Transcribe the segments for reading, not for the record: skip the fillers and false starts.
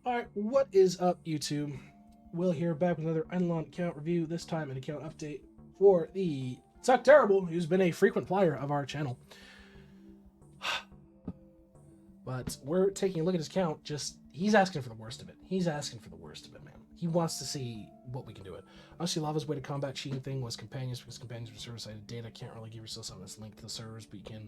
Alright, what is up, YouTube? Will here, back with another Eidolon account review, this time an account update for the MrTuckTerrible, who's been a frequent flyer of our channel. But we're taking a look at his account, he's asking for the worst of it. He's asking for the worst of it, man. He wants to see what we can do it. Honestly, Lava's way to combat cheating thing was companions, because companions were server-sided data. Can't really give yourself something that's linked to the servers, but you can.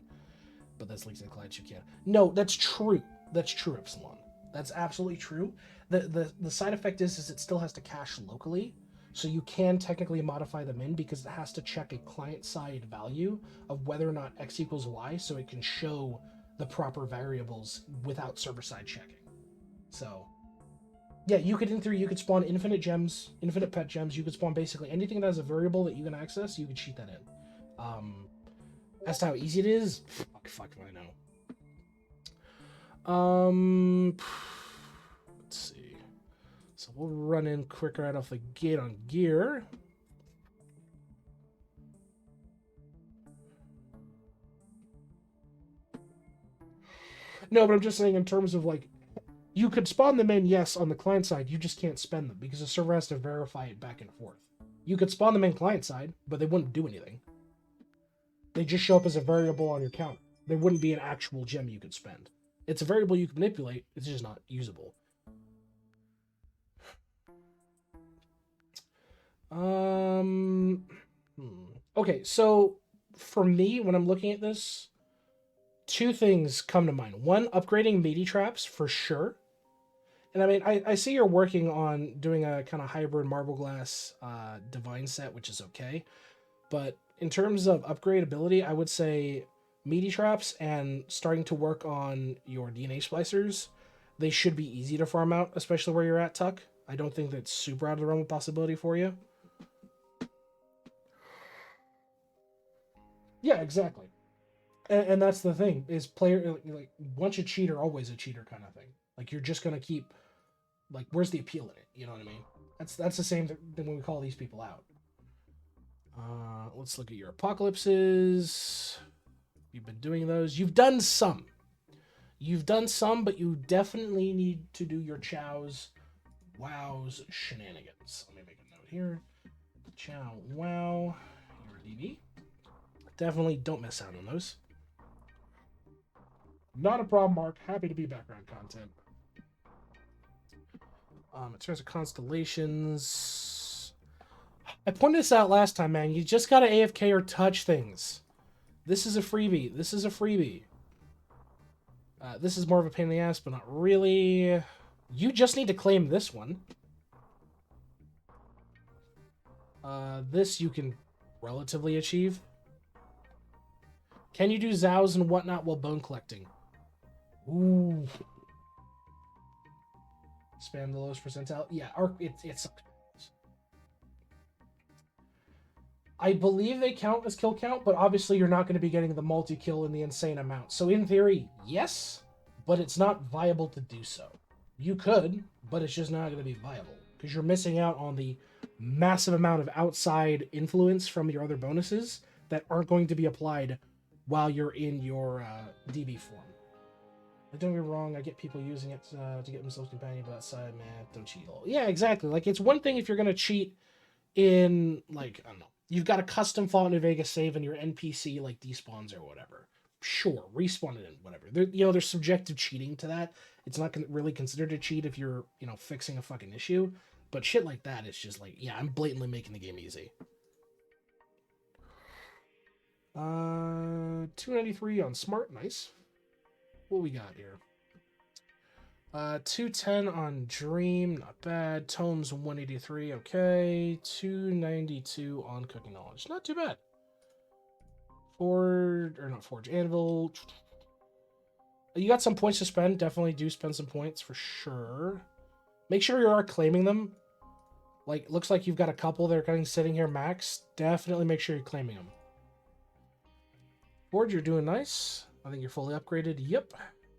But that's linked to the clients, you can. No, that's true. That's true, Epsilon. That's absolutely true. The side effect is it still has to cache locally, so you can technically modify them in because it has to check a client-side value of whether or not x equals y, so it can show the proper variables without server-side checking. So, yeah, you could, in theory, you could spawn infinite gems, infinite pet gems. You could spawn basically anything that has a variable that you can access. You could cheat that in. As to how easy it is, fuck I know. Let's see. So we'll run in quick right off the gate on gear. No, but I'm just saying in terms of like, you could spawn them in, yes, on the client side. You just can't spend them because the server has to verify it back and forth. You could spawn them in client side, but they wouldn't do anything. They just show up as a variable on your counter. There wouldn't be an actual gem you could spend. It's a variable you can manipulate. It's just not usable. Okay, so for me, when I'm looking at this, two things come to mind. One, upgrading meaty traps for sure. And I mean, I see you're working on doing a kind of hybrid marble glass divine set, which is okay. But in terms of upgradability, I would say meaty traps and starting to work on your DNA splicers. They should be easy to farm out, especially where you're at, Tuck. I don't think that's super out of the realm of possibility for you. Yeah, exactly. And that's the thing, is player, like, once a cheater, always a cheater kind of thing. Like, you're just going to keep, like, where's the appeal in it? You know what I mean? That's the same thing when we call these people out. Let's look at your apocalypses. You've been doing those. You've done some. You've done some, but you definitely need to do your Chow's Wow's shenanigans. Let me make a note here. Chow Wow, your DB. Definitely don't miss out on those. Not a problem, Mark. Happy to be background content. In terms of constellations, I pointed this out last time, man. You just gotta AFK or touch things. This is a freebie. This is a freebie. This is more of a pain in the ass, but not really. You just need to claim this one. This you can relatively achieve. Can you do Zows and whatnot while bone collecting? Ooh. Spam the lowest percentile? Yeah, it sucks. I believe they count as kill count, but obviously you're not going to be getting the multi-kill in the insane amount. So in theory, yes, but it's not viable to do so. You could, but it's just not going to be viable because you're missing out on the massive amount of outside influence from your other bonuses that aren't going to be applied while you're in your DB form. But don't get me wrong, I get people using it to get themselves companion, but outside, man, don't cheat all. Yeah, exactly. Like, it's one thing if you're going to cheat in, like, I don't know, you've got a custom Fallout New Vegas save and your NPC, like, despawns or whatever. Sure, respawn it in, whatever. There's subjective cheating to that. It's not really considered a cheat if you're, fixing a fucking issue. But shit like that, it's just like, yeah, I'm blatantly making the game easy. 293 on Smart, nice. What we got here? 210 on Dream, not bad. Tomes 183, okay. 292 on Cooking Knowledge, not too bad. Forge Anvil. You got some points to spend. Definitely do spend some points for sure. Make sure you are claiming them. Like, looks like you've got a couple that are kind of sitting here max. Definitely make sure you're claiming them. Forge, you're doing nice. I think you're fully upgraded. Yep.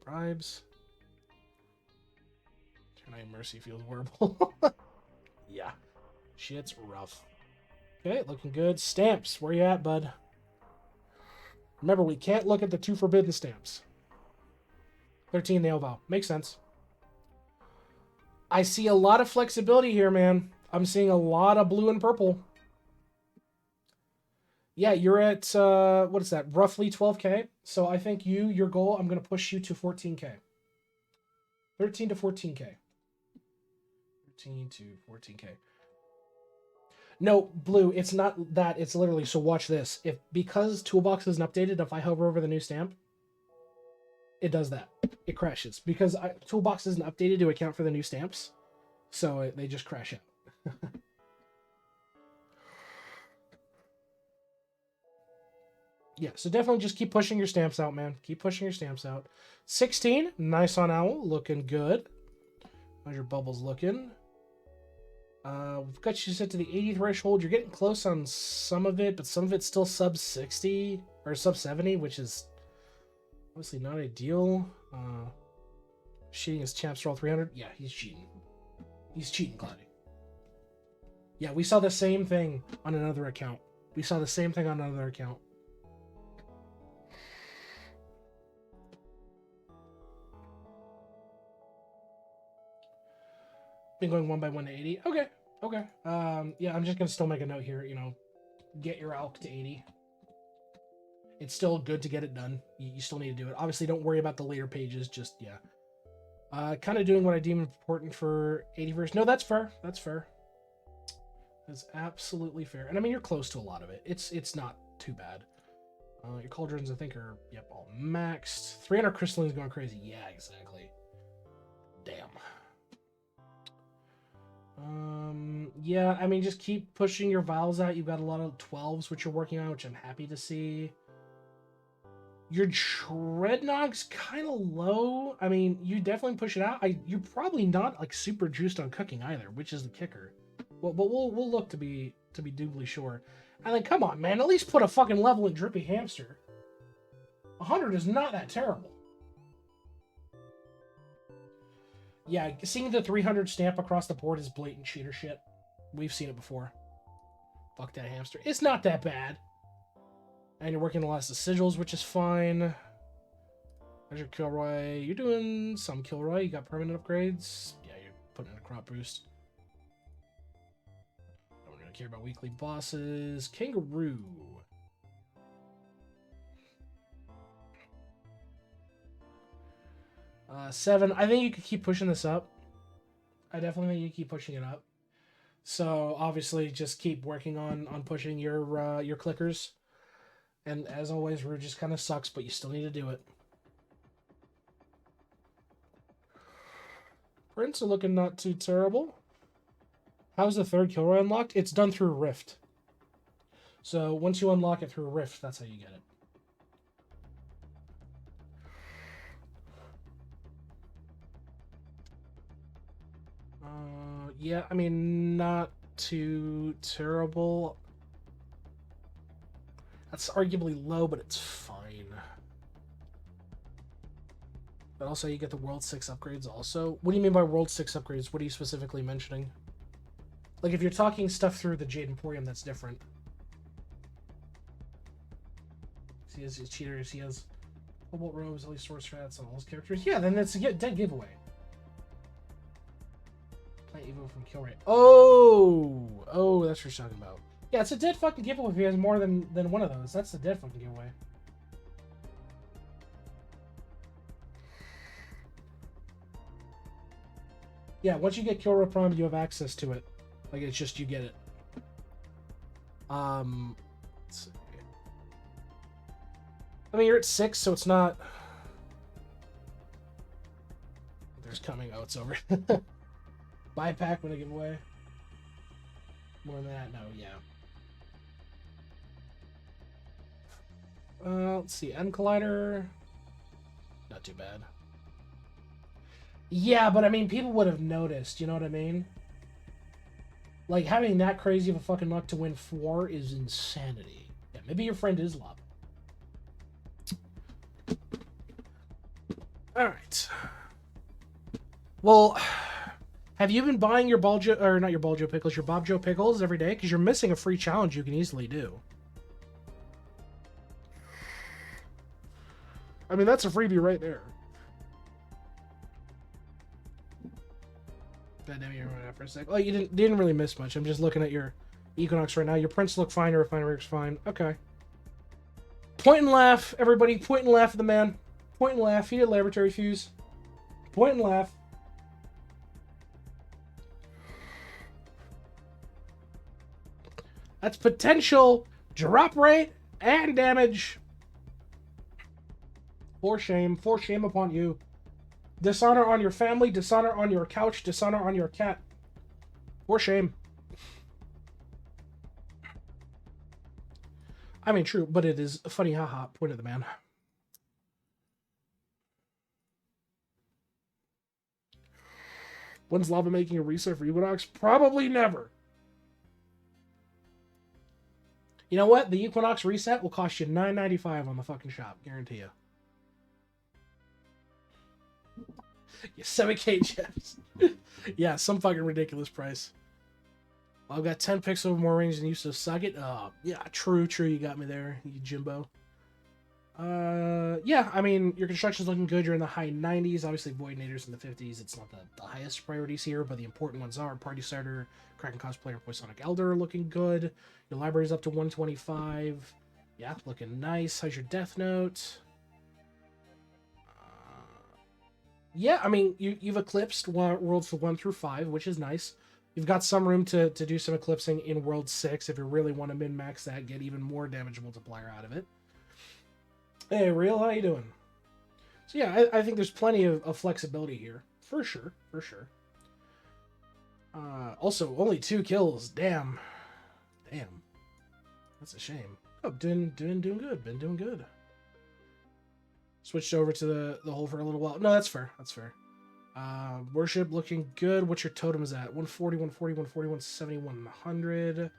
Bribes. Tonight Mercy feels horrible. Yeah. Shit's rough. Okay, looking good. Stamps. Where you at, bud? Remember, we can't look at the 2 forbidden stamps. 13 nail vow. Makes sense. I see a lot of flexibility here, man. I'm seeing a lot of blue and purple. Yeah, you're at, what is that, roughly 12K. So I think your goal, I'm going to push you to 14K. 13 to 14K. 13 to 14K. No, blue, it's not that. It's literally, so watch this. Because Toolbox isn't updated, if I hover over the new stamp, it does that. It crashes. Because Toolbox isn't updated to account for the new stamps. So they just crash out. Yeah, so definitely just keep pushing your stamps out, man. Keep pushing your stamps out. 16, nice on Owl, looking good. How's your bubbles looking? We've got you set to the 80 threshold. You're getting close on some of it, but some of it's still sub 60 or sub 70, which is obviously not ideal. Cheating his champs roll 300. Yeah, he's cheating. He's cheating, Cloudy. Yeah, we saw the same thing on another account. Been going 1 by 1 to 80. Okay. Yeah, I'm just gonna still make a note here. Get your alk to 80. It's still good to get it done. You still need to do it. Obviously, don't worry about the later pages. Just yeah. Kind of doing what I deem important for 80 verse. No, that's fair. That's absolutely fair. And I mean, you're close to a lot of it. It's not too bad. Your cauldrons, I think, are all maxed. 300 crystallines going crazy. Yeah, exactly. Damn. Yeah, I mean, just keep pushing your vials out. You've got a lot of 12s, which you're working on, which I'm happy to see. Your Dreadnough's kind of low. I mean, you definitely push it out. You're probably not like super juiced on cooking either, which is the kicker. Well, but we'll look to be doubly sure. And then come on, man, at least put a fucking level in Drippy Hamster. 100 is not that terrible. Yeah, seeing the 300 stamp across the board is blatant cheater shit. We've seen it before. Fuck that hamster. It's not that bad. And you're working the last of sigils, which is fine. There's your Kilroy. You're doing some Kilroy. You got permanent upgrades. Yeah, you're putting in a crop boost. Don't really care about weekly bosses. Kangaroo. Seven. I think you could keep pushing this up. I definitely think you keep pushing it up. So obviously, just keep working on pushing your clickers. And as always, Rouge just kind of sucks, but you still need to do it. Prints are looking not too terrible. How's the third Kilroy unlocked? It's done through Rift. So once you unlock it through Rift, that's how you get it. Yeah, I mean, not too terrible. That's arguably low, but it's fine. But also, you get the World 6 upgrades also. What do you mean by World 6 upgrades? What are you specifically mentioning? Like, if you're talking stuff through the Jade Emporium, that's different. He has his cheaters, he has Cobalt Robes, at least Source Strats on all his characters. Yeah, then it's a dead giveaway. Plant Evo from Kilray. Oh, that's what you're talking about. Yeah, it's a dead fucking giveaway if he has more than one of those. That's a dead fucking giveaway. Yeah, once you get Kilroy Prime, you have access to it. Like, it's just you get it. Let's see. I mean, you're at 6, so it's not... There's coming. Oh, it's over. Buy a pack when I give away. More than that? No, yeah. Let's see. End Collider. Not too bad. Yeah, but I mean, people would have noticed. You know what I mean? Like, having that crazy of a fucking luck to win 4 is insanity. Yeah, maybe your friend is Lob. Alright. Well, have you been buying your Baljo, or not your Baljo pickles, your Bob Joe pickles every day? Because you're missing a free challenge you can easily do. I mean, that's a freebie right there. God damn, you remember that for a sec. Oh, you didn't really miss much. I'm just looking at your Equinox right now. Your prints look fine. Your refinery looks fine. Okay. Point and laugh, everybody. Point and laugh at the man. Point and laugh. He did laboratory fuse. Point and laugh. That's potential drop rate and damage. For shame upon you. Dishonor on your family, dishonor on your couch, dishonor on your cat. For shame. I mean, true, but it is a funny, haha. Point of the man. When's Lava making a reset for Equinox? Probably never. You know what? The Equinox reset will cost you $9.95 on the fucking shop. Guarantee you. You 7K gems. Yeah, some fucking ridiculous price. Well, I've got 10 pixels more range than you, so suck it. Yeah, true. You got me there, you Jimbo. Yeah, I mean, your construction's looking good. You're in the high 90s. Obviously, Void Naders in the 50s. It's not the highest priorities here, but the important ones are Party Starter, Kraken Cosplayer, Poisonic Elder looking good. Your library's up to 125. Yeah, looking nice. How's your Death Note? Yeah, I mean, you've eclipsed worlds 1 through 5, which is nice. You've got some room to do some eclipsing in World 6 if you really want to min-max that, get even more damage multiplier out of it. Hey, Real, how you doing? So yeah, I think there's plenty of flexibility here. For sure. Also, only 2 kills. Damn. That's a shame. Oh, doing good. Been doing good. Switched over to the hole for a little while. No, that's fair. Worship looking good. What's your totems at? 140, 140, 140, 170, 100.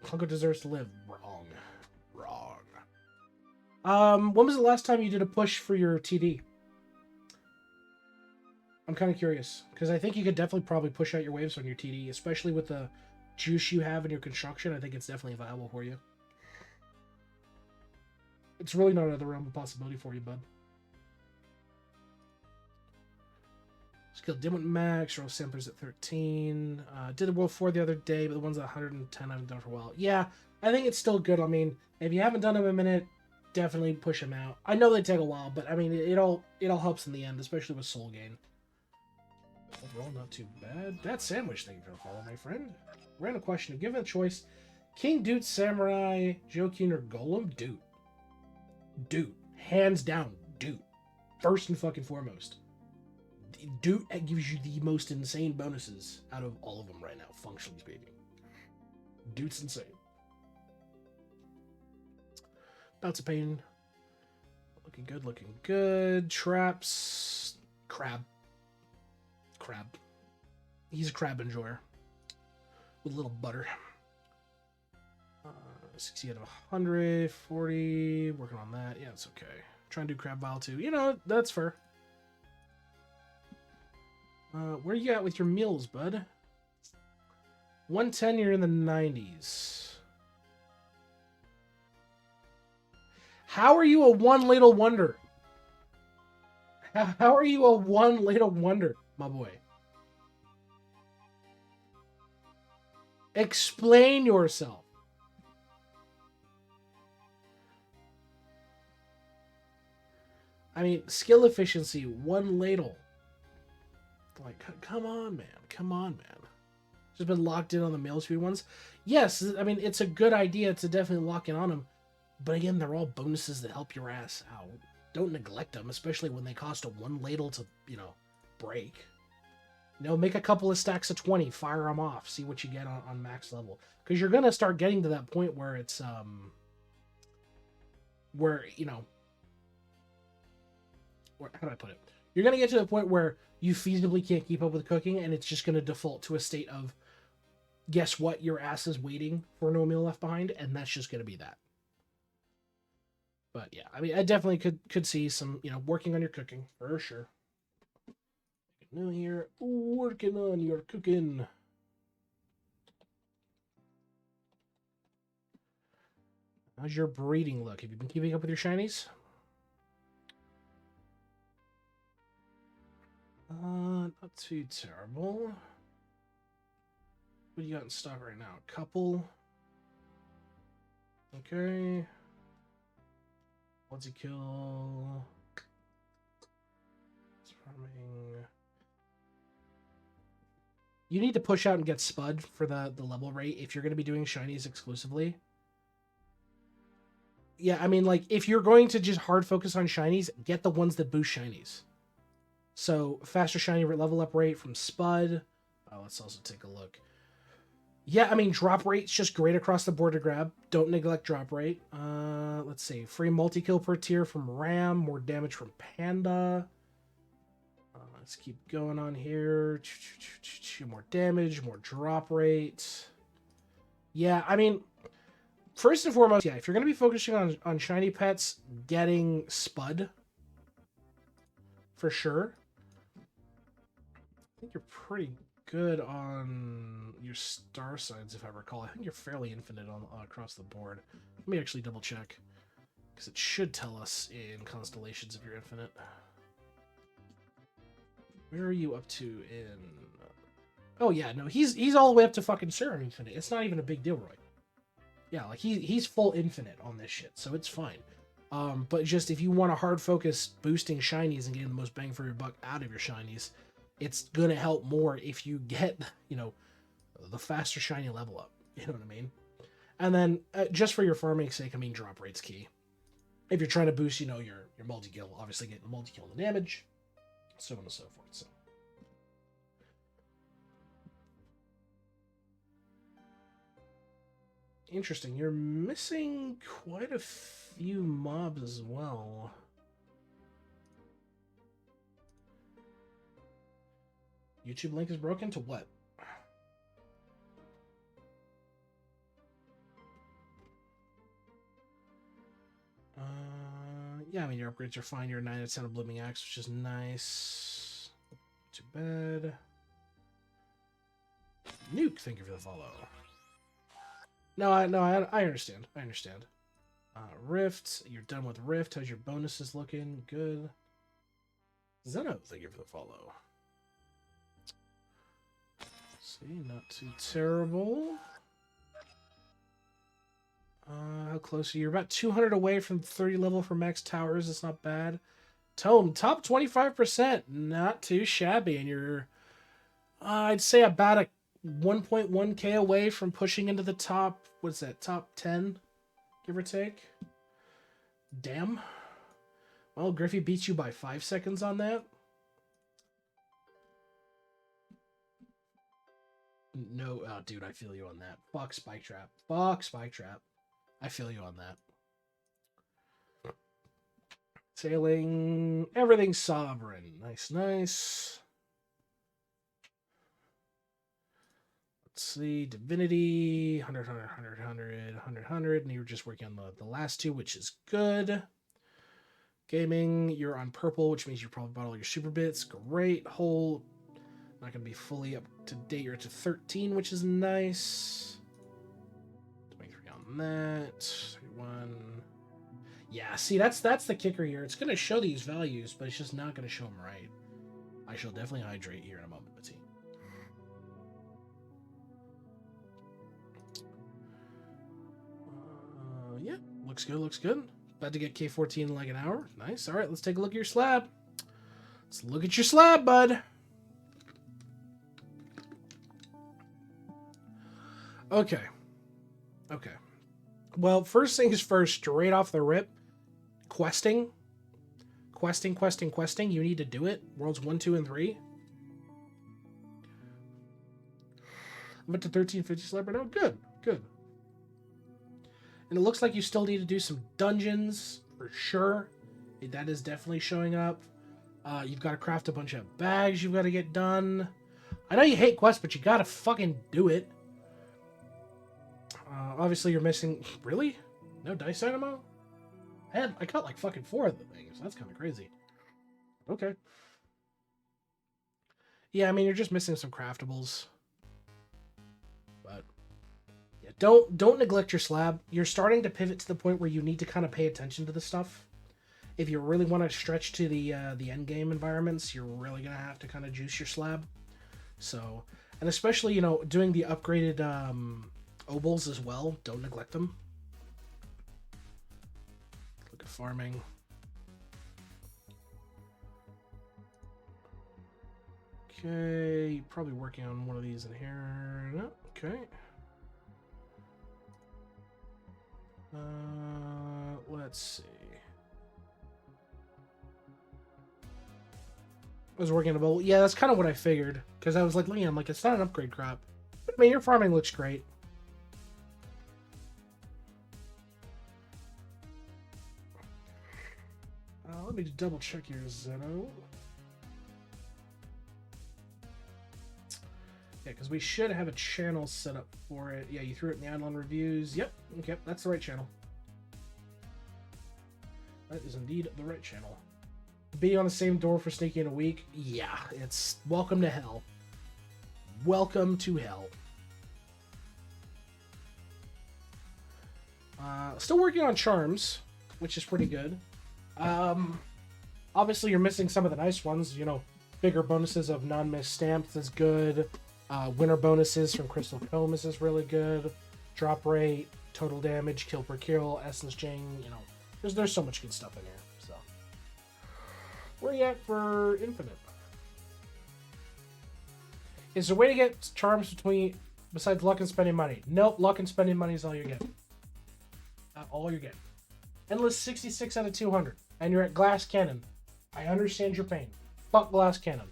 Hunko deserves to live. Wrong. When was the last time you did a push for your TD? I'm kind of curious, because I think you could definitely probably push out your waves on your TD, especially with the juice you have in your construction. I think it's definitely viable for you. It's really not another realm of possibility for you, bud. Skill Dimwit Max, roll samplers at 13. Did the World 4 the other day, but the ones at 110 I haven't done for a while. Yeah, I think it's still good. I mean, if you haven't done them in a minute, definitely push them out. I know they take a while, but I mean, it all helps in the end, especially with soul gain. Overall, not too bad. That sandwich, thank you for the follow, my friend. Random question. Given a choice, King, Dude, Samurai, Jokin, or Golem? Dude. Hands down, Dude. First and fucking foremost. Dude gives you the most insane bonuses out of all of them right now, functionally speaking. Dude's insane. Bouts of Pain. Looking good. Traps. Crab. He's a crab enjoyer. With a little butter. 60 out of 100. 40. Working on that. Yeah, it's okay. Trying to do crab vial too. You know, that's fair. Where you at with your meals, bud? 110, you're in the 90s. How are you a one ladle wonder? How are you a one ladle wonder, my boy? Explain yourself. I mean, skill efficiency, 1 ladle. Like, come on, man. Just been locked in on the mail speed ones. Yes, I mean, it's a good idea to definitely lock in on them. But again, they're all bonuses that help your ass out. Don't neglect them, especially when they cost a 1 ladle to, break. Make a couple of stacks of 20, fire them off, see what you get on max level. Because you're going to start getting to that point where it's, how do I put it? You're going to get to the point where you feasibly can't keep up with cooking, and it's just going to default to a state of, guess what, your ass is waiting for no meal left behind, and that's just going to be that. But yeah, I mean, I definitely could see some, working on your cooking, for sure. New here, working on your cooking. How's your breeding look? Have you been keeping up with your shinies? Not too terrible. What do you got in stock right now? A couple. Okay. What's he kill? It's farming. You need to push out and get Spud for the level rate if you're going to be doing shinies exclusively. Yeah, I mean, like, if you're going to just hard focus on shinies, get the ones that boost shinies. So, faster shiny level up rate from Spud. Let's also take a look. Yeah, I mean, drop rate's just great across the board to grab. Don't neglect drop rate. Let's see. Free multi-kill per tier from Ram. More damage from Panda. Let's keep going on here. More damage, more drop rate. Yeah, I mean, first and foremost, yeah, if you're going to be focusing on shiny pets, getting Spud. For sure. I think you're pretty good on your star signs, if I recall. I think you're fairly infinite on across the board. Let me actually double check, because it should tell us in constellations if you're infinite. Where are you up to in? Oh yeah, no, he's all the way up to fucking Serum infinite. It's not even a big deal, Roy. Yeah, like he's full infinite on this shit, so it's fine. But just if you want to hard focus boosting shinies and getting the most bang for your buck out of your shinies, it's gonna help more if you get, you know, the faster shiny level up. You know what I mean? And then just for your farming sake, I mean, drop rate's key. If you're trying to boost, you know, your multi-kill, obviously getting the multi-kill and the damage, so on and so forth. So. Interesting. You're missing quite a few mobs as well. YouTube link is broken to what? Yeah, I mean, your upgrades are fine. You're 9 out of 10 of Blooming Axe, which is nice. Too bad. Nuke, thank you for the follow. No, I understand. I understand. Rift, you're done with Rift. How's your bonuses looking? Good. Zeno, thank you for the follow. See, not too terrible. How close are you? You're about 200 away from 30 level for max towers. That's not bad. Tome, top 25%. Not too shabby. And you're, I'd say about a 1.1k away from pushing into the top, what's that, top 10, give or take? Damn. Well, Griffey beats you by 5 seconds on that. No, oh, dude, I feel you on that. Fuck Spike Trap. Fuck Spike Trap. I feel you on that. Sailing. Everything's sovereign. Nice, nice. Let's see. Divinity. 100, 100, 100, 100, 100, 100. And you're just working on the last two, which is good. Gaming. You're on purple, which means you probably bought all your super bits. Great. Whole. Not going to be fully up to date. You're to 13, which is nice. 23 on that. 31. Yeah, see, that's the kicker here. It's going to show these values, but it's just not going to show them right. I shall definitely hydrate here in a moment, Matty. Yeah, looks good, looks good. About to get K14 in like an hour. Nice. All right, let's take a look at your slab. Let's look at your slab, bud. Okay. Okay. Well, first things first, straight off the rip, questing. You need to do it. Worlds 1, 2, and 3. I'm up to 1350 slab right now. Good. Good. And it looks like you still need to do some dungeons, for sure. That is definitely showing up. You've got to craft a bunch of bags you've got to get done. I know you hate quests, but you got to fucking do it. Obviously, you're missing... Really? No dice dynamo? I got like fucking 4 of the things. That's kind of crazy. Okay. Yeah, I mean, you're just missing some craftables. But... yeah, don't neglect your slab. You're starting to pivot to the point where you need to kind of pay attention to the stuff. if you really want to stretch to the end game environments, you're really gonna have to kind of juice your slab. So, and especially, you know, doing the upgraded obols as well. Don't neglect them. Look at farming. Okay, probably working on one of these in here. No, okay. Let's see. I was working a bowl. Yeah, that's kind of what I figured. Because I was like, looking, I'm like, it's not an upgrade crop. But I mean, your farming looks great. Let me double check here, Zeno. Yeah, because we should have a channel set up for it. Yeah, you threw it in the Eidolon reviews. Yep, okay, that's the right channel. That is indeed the right channel. Be on the same door for sneaking a week? Yeah, it's welcome to hell. Welcome to hell. Still working on charms, which is pretty good. Obviously, you're missing some of the nice ones. You know, bigger bonuses of non-miss stamps is good. Winter bonuses from Crystal Combs is really good. Drop rate, total damage, kill per kill, essence chain. You know, there's so much good stuff in here. So, where are you at for Infinite? Is there a way to get charms besides luck and spending money? Nope, luck and spending money is all you're getting. All you're getting. Endless 66 out of 200. And you're at Glass Cannon. I understand your pain. Fuck Glass Cannon.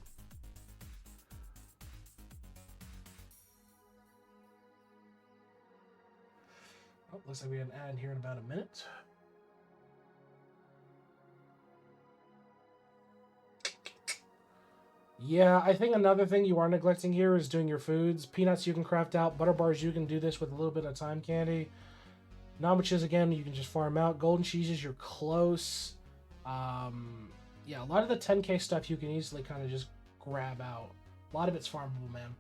Oh, looks like we have an ad here in about a minute. Yeah, I think another thing you are neglecting here is doing your foods. Peanuts you can craft out. Butter bars you can do this with a little bit of time candy. Namaches, again, you can just farm out. Golden cheeses, you're close. Yeah, a lot of the 10k stuff you can easily kind of just grab out. A lot of it's farmable, man.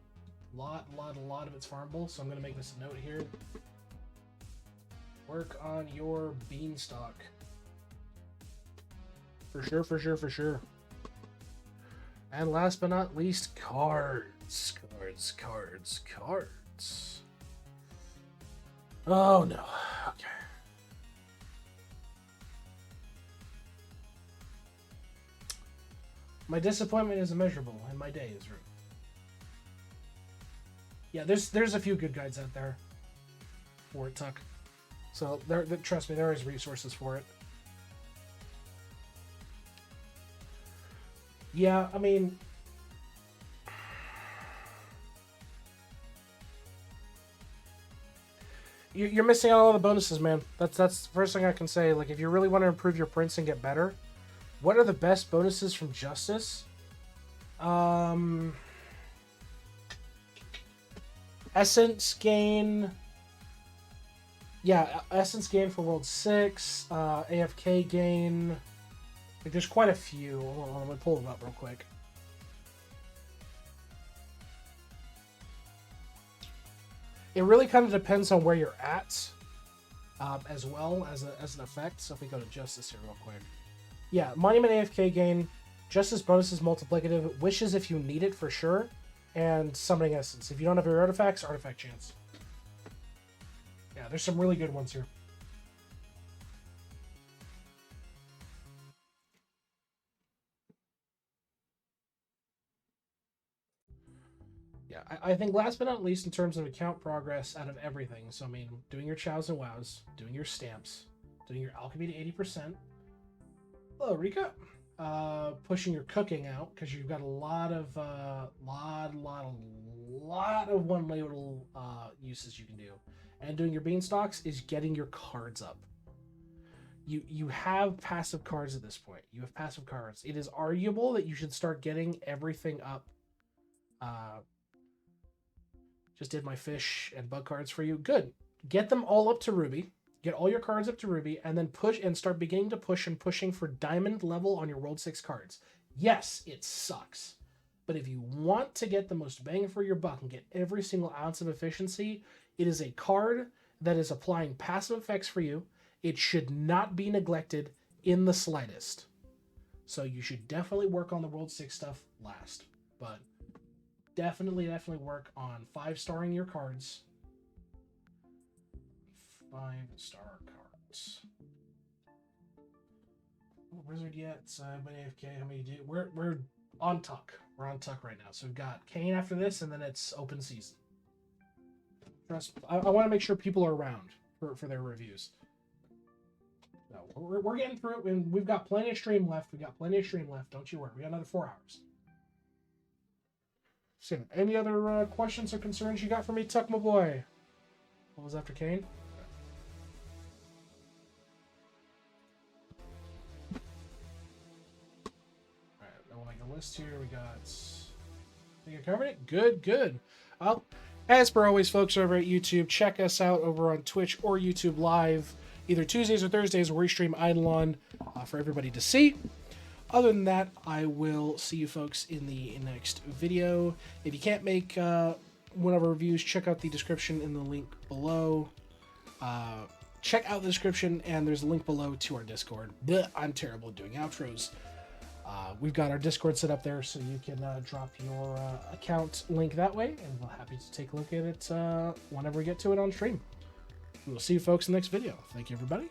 A lot of it's farmable. So I'm going to make this a note here. Work on your Beanstalk. For sure, for sure, for sure. And last but not least, cards. Cards. Oh, no. Okay. My disappointment is immeasurable, and my day is ruined. Yeah, there's a few good guides out there for it, Tuck. So, trust me, there is resources for it. Yeah, I mean... You're missing out on all the bonuses, man. That's the first thing I can say. Like, if you really want to improve your prints and get better, what are the best bonuses from Justice? Essence gain. Yeah, Essence gain for World 6. AFK gain. Like, there's quite a few. Hold on, let me pull them up real quick. It really kind of depends on where you're at, as well as an effect. So if we go to Justice here real quick. Yeah, Monument AFK gain, Justice bonuses multiplicative, Wishes if you need it for sure, and Summoning Essence. If you don't have your artifacts, Artifact Chance. Yeah, there's some really good ones here. Yeah, I think last but not least in terms of account progress out of everything, so I mean, doing your Chows and Wows, doing your stamps, doing your Alchemy to 80%. Hello, Rika. Pushing your cooking out, because you've got a lot of one label uses you can do. And doing your Beanstalks is getting your cards up. You have passive cards at this point. You have passive cards. It is arguable that you should start getting everything up. Just did my fish and bug cards for you. Good. Get them all up to Ruby. Get all your cards up to Ruby, and then push and start beginning to pushing for Diamond level on your World 6 cards. Yes, it sucks. But if you want to get the most bang for your buck and get every single ounce of efficiency, it is a card that is applying passive effects for you. It should not be neglected. in the slightest. So you should definitely work on the World 6 stuff last. But definitely work on 5-starring your cards. 5-star cards. Oh, Wizard yet? But AFK, how many do? We're on Tuck. We're on Tuck right now. So we've got Kane after this, and then it's open season. Trust me. I want to make sure people are around for their reviews. No, we're getting through it, and we've got plenty of stream left. Don't you worry. We got another 4 hours. So, any other questions or concerns you got for me, Tuck, my boy? What was after Kane? Alright, we'll make a list here. We got... I think I covered it? Good. Well, as per always, folks, over at YouTube, check us out over on Twitch or YouTube Live, either Tuesdays or Thursdays, where we stream Eidolon for everybody to see. Other than that, I will see you folks in the next video. If you can't make one of our reviews, check out the description in the link below. Check out the description, and there's a link below to our Discord. Blech, I'm terrible at doing outros. We've got our Discord set up there, so you can drop your account link that way, and we're happy to take a look at it whenever we get to it on stream. We'll see you folks in the next video. Thank you, everybody.